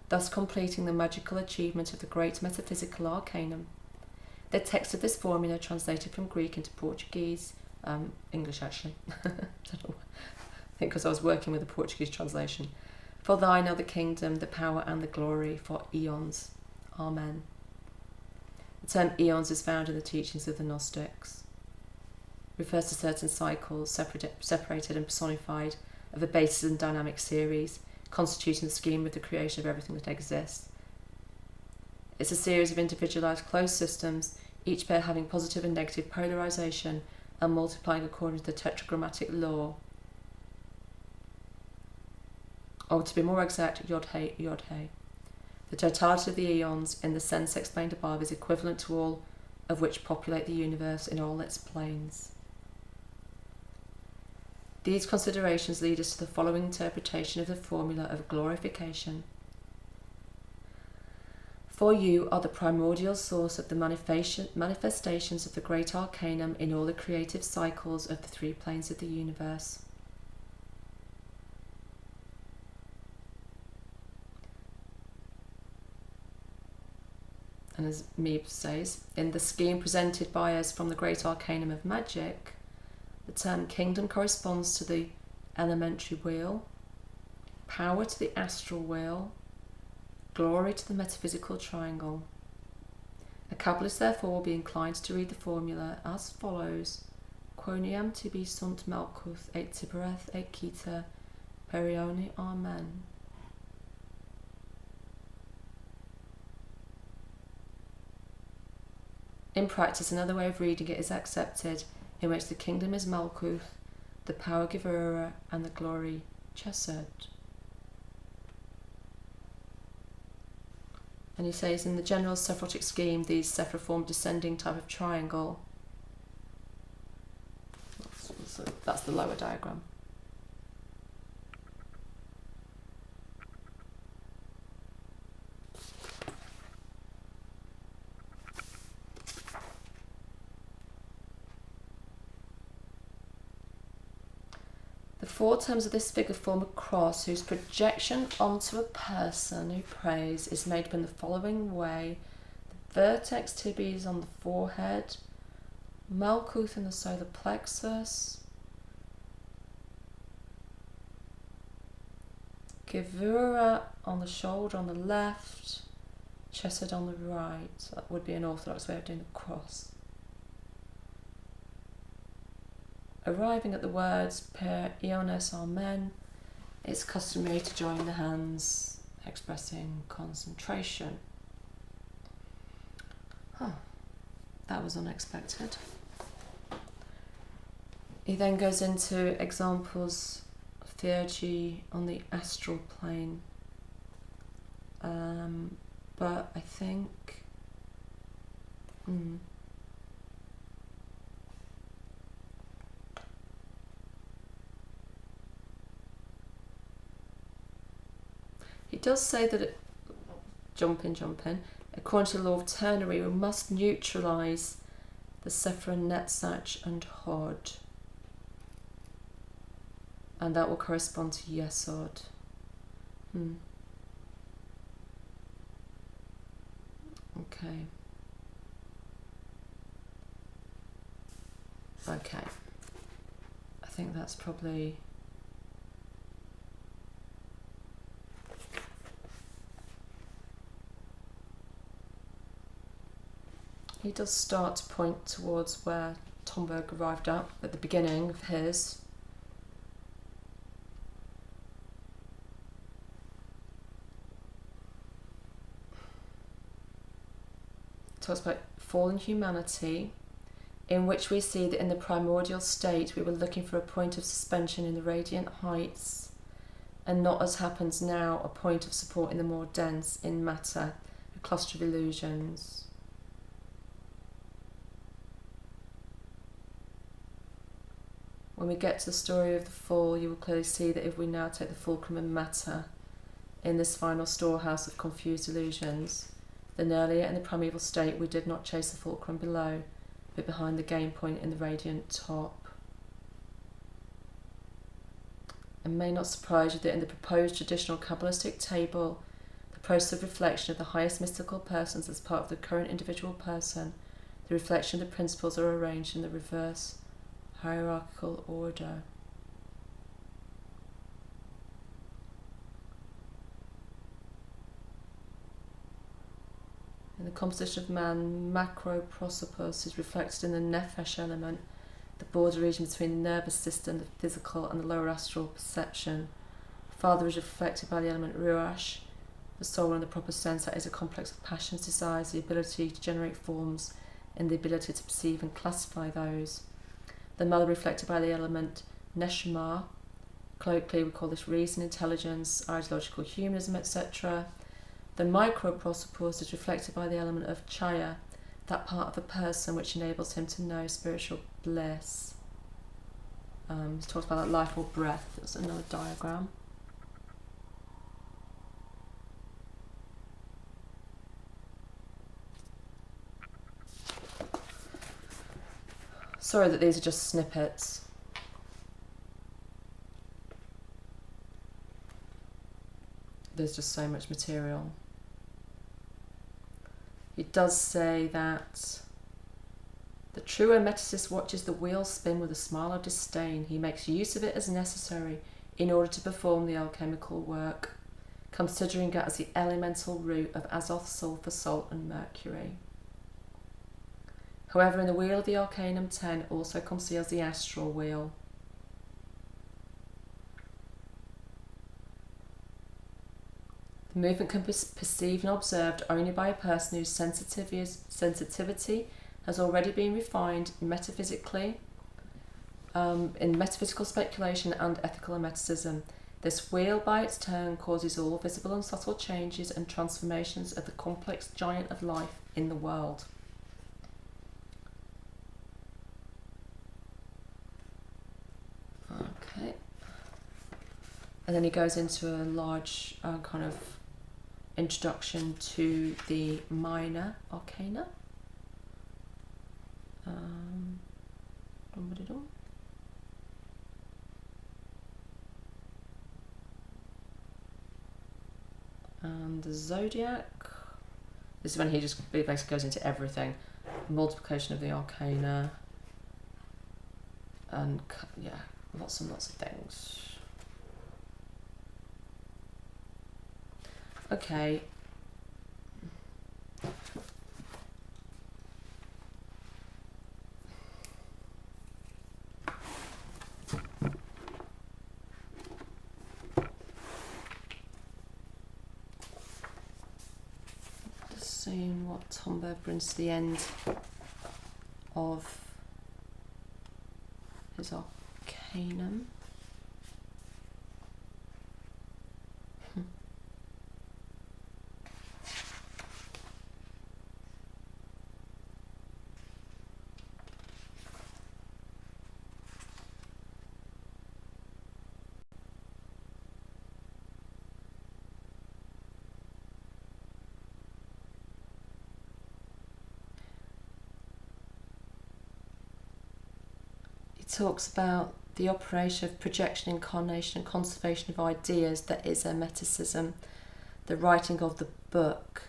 Speaker 1: thus completing the magical achievement of the great metaphysical Arcanum. The text of this formula, translated from Greek into Portuguese, English actually, I think because I was working with a Portuguese translation. For thine are the kingdom, the power and the glory for eons. Amen. The term eons is found in the teachings of the Gnostics. It refers to certain cycles, separated and personified, of a basis and dynamic series, constituting the scheme of the creation of everything that exists. It's a series of individualized closed systems, each pair having positive and negative polarization and multiplying according to the tetragrammatic law. Or to be more exact, Yod-He, Yod-He. The totality of the eons, in the sense explained above, is equivalent to all of which populate the universe in all its planes. These considerations lead us to the following interpretation of the formula of glorification. For you are the primordial source of the manifestations of the great Arcanum in all the creative cycles of the 3 planes of the universe. And as Mebes says, in the scheme presented by us from the great Arcanum of magic, the term kingdom corresponds to the elementary wheel, power to the astral wheel, glory to the metaphysical triangle. A kabbalist therefore will be inclined to read the formula as follows: Quoniam tibi sunt malkuth et tibereth et kita perione amen. In practice, another way of reading it is accepted, in which the kingdom is Malkuth, the power Gevurah, and the glory Chesed. And he says, in the general Sephirotic scheme, these Sephira form descending type of triangle. That's the lower diagram. The 4 terms of this figure form a cross whose projection onto a person who prays is made in the following way. The vertex tibi is on the forehead, Malkuth in the solar plexus, Gevurah on the shoulder on the left, Chesed on the right. So that would be an orthodox way of doing the cross. Arriving at the words per eones amen, it's customary to join the hands, expressing concentration. That was unexpected. He then goes into examples of theurgy on the astral plane, But I think it does say that jump in, according to the law of ternary, we must neutralise the Sephra, Netzach and Hod, and that will correspond to Yesod. Okay. I think that's probably... He does start to point towards where Tomberg arrived at the beginning of his. Talks about fallen humanity, in which we see that in the primordial state we were looking for a point of suspension in the radiant heights, and not, as happens now, a point of support in the more dense, in matter, a cluster of illusions. When we get to the story of the fall, you will clearly see that if we now take the fulcrum and matter in this final storehouse of confused illusions, then earlier in the primeval state we did not chase the fulcrum below, but behind the gain point in the radiant top. It may not surprise you that in the proposed traditional kabbalistic table, the process of reflection of the highest mystical persons as part of the current individual person, the reflection of the principles are arranged in the reverse hierarchical order. In the composition of man, macroprosopos is reflected in the nephesh element, the border region between the nervous system, the physical, and the lower astral perception. Father is reflected by the element ruach, the soul in the proper sense, that is a complex of passions, desires, the ability to generate forms, and the ability to perceive and classify those. The mother reflected by the element neshama, colloquially we call this reason, intelligence, ideological humanism, etc. The microprosopos is reflected by the element of chaya, that part of the person which enables him to know spiritual bliss. It's talked about that life or breath. That's another diagram. Sorry that these are just snippets. There's just so much material. It does say that the true hermeticist watches the wheel spin with a smile of disdain. He makes use of it as necessary in order to perform the alchemical work, considering it as the elemental root of azoth, sulfur, salt and mercury. However, in the wheel of the Arcanum 10 also conceals the astral wheel. The movement can be perceived and observed only by a person whose sensitivity has already been refined metaphysically, in metaphysical speculation and ethical hermeticism. This wheel by its turn causes all visible and subtle changes and transformations of the complex giant of life in the world. Okay. And then he goes into a large kind of introduction to the minor arcana. And the zodiac. This is when he just basically goes into everything. Multiplication of the arcana. And yeah, lots and lots of things. Okay. Just seeing what Tomberg brings to the end of his Arcanum. talks about the operation of projection, incarnation, and conservation of ideas that is hermeticism, the writing of the book,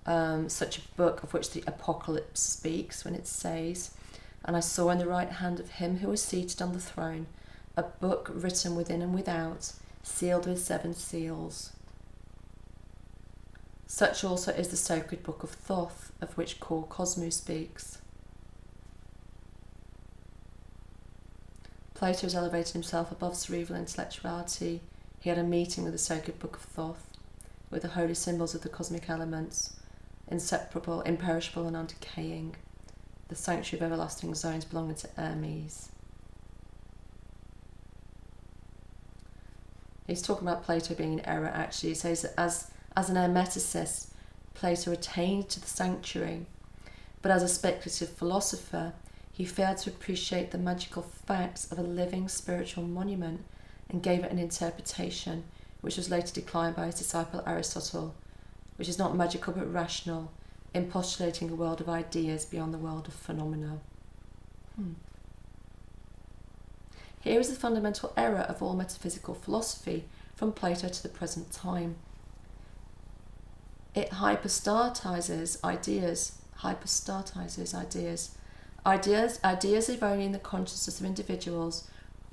Speaker 1: such a book of which the Apocalypse speaks when it says, "And I saw in the right hand of him who was seated on the throne a book written within and without, sealed with 7 seals. Such also is the sacred book of Thoth, of which Kor Cosmu speaks." Plato has elevated himself above cerebral intellectuality. He had a meeting with the sacred book of Thoth, with the holy symbols of the cosmic elements, inseparable, imperishable and undecaying, the sanctuary of everlasting zones belonging to Hermes. He's talking about Plato being in error, actually. He says that as an hermeticist, Plato attained to the sanctuary, but as a speculative philosopher, he failed to appreciate the magical facts of a living spiritual monument and gave it an interpretation which was later declined by his disciple Aristotle, which is not magical but rational, in postulating a world of ideas beyond the world of phenomena. Here is the fundamental error of all metaphysical philosophy from Plato to the present time. It hypostatizes ideas. Ideas live only in the consciousness of individuals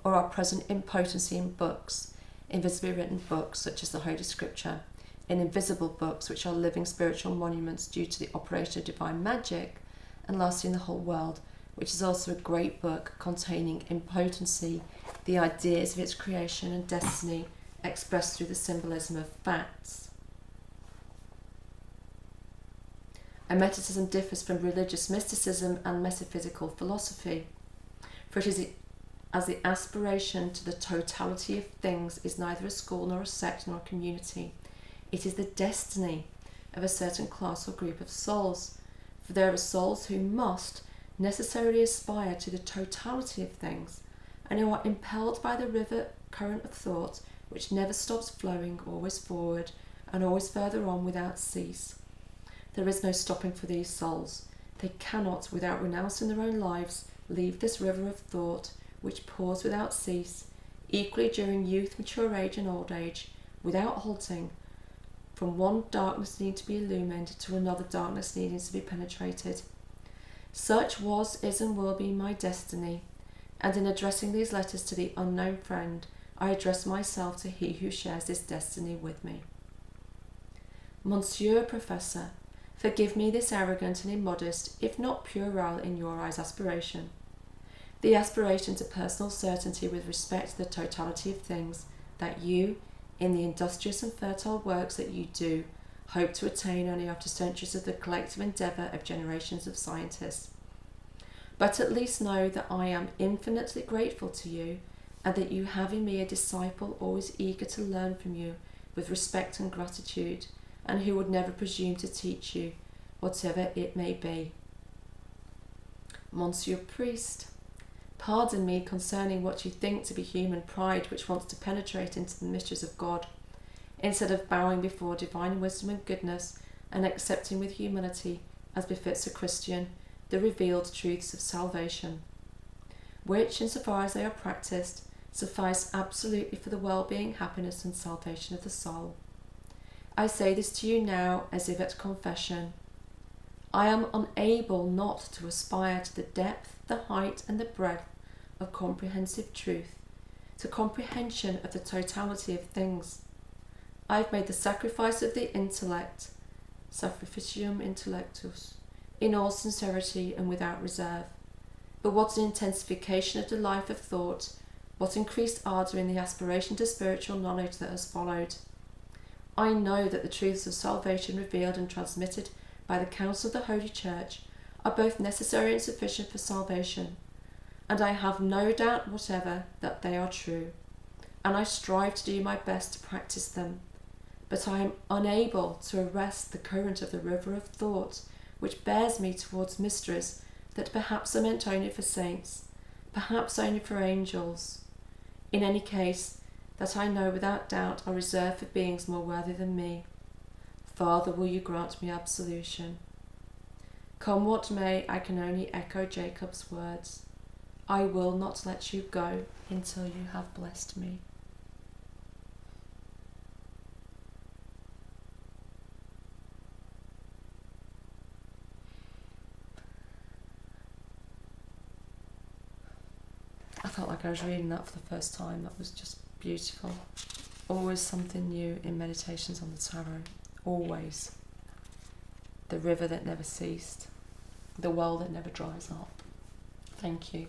Speaker 1: or are present in potency in books, invisibly written books such as the Holy Scripture, in invisible books which are living spiritual monuments due to the operation of divine magic, and lastly in the whole world, which is also a great book containing in potency the ideas of its creation and destiny expressed through the symbolism of facts. Hermeticism differs from religious mysticism and metaphysical philosophy, for it is as the aspiration to the totality of things is neither a school nor a sect nor a community. It is the destiny of a certain class or group of souls, for there are souls who must necessarily aspire to the totality of things, and who are impelled by the river current of thought which never stops flowing, always forward and always further on without cease. There is no stopping for these souls. They cannot, without renouncing their own lives, leave this river of thought which pours without cease, equally during youth, mature age and old age, without halting, from one darkness needing to be illumined to another darkness needing to be penetrated. Such was, is and will be my destiny, and in addressing these letters to the unknown friend, I address myself to he who shares this destiny with me. Monsieur Professor, forgive me this arrogant and immodest, if not puerile in your eyes, aspiration. The aspiration to personal certainty with respect to the totality of things that you, in the industrious and fertile works that you do, hope to attain only after centuries of the collective endeavour of generations of scientists. But at least know that I am infinitely grateful to you, and that you have in me a disciple always eager to learn from you with respect and gratitude, and who would never presume to teach you, whatever it may be. Monsieur Priest, pardon me concerning what you think to be human pride which wants to penetrate into the mysteries of God, instead of bowing before divine wisdom and goodness and accepting with humility, as befits a Christian, the revealed truths of salvation, which, insofar as they are practiced, suffice absolutely for the well-being, happiness and salvation of the soul. I say this to you now as if at confession. I am unable not to aspire to the depth, the height and the breadth of comprehensive truth, to comprehension of the totality of things. I have made the sacrifice of the intellect, sacrificium intellectus, in all sincerity and without reserve. But what an intensification of the life of thought, what increased ardour in the aspiration to spiritual knowledge that has followed. I know that the truths of salvation revealed and transmitted by the counsel of the Holy Church are both necessary and sufficient for salvation, and I have no doubt whatever that they are true, and I strive to do my best to practice them, but I am unable to arrest the current of the river of thought which bears me towards mysteries that perhaps are meant only for saints, perhaps only for angels. In any case, that I know without doubt are reserved for beings more worthy than me. Father, will you grant me absolution? Come what may, I can only echo Jacob's words. I will not let you go until you have blessed me. I felt like I was reading that for the first time. That was just beautiful. Always something new in Meditations on the Tarot. Always. The river that never ceased. The well that never dries up. Thank you.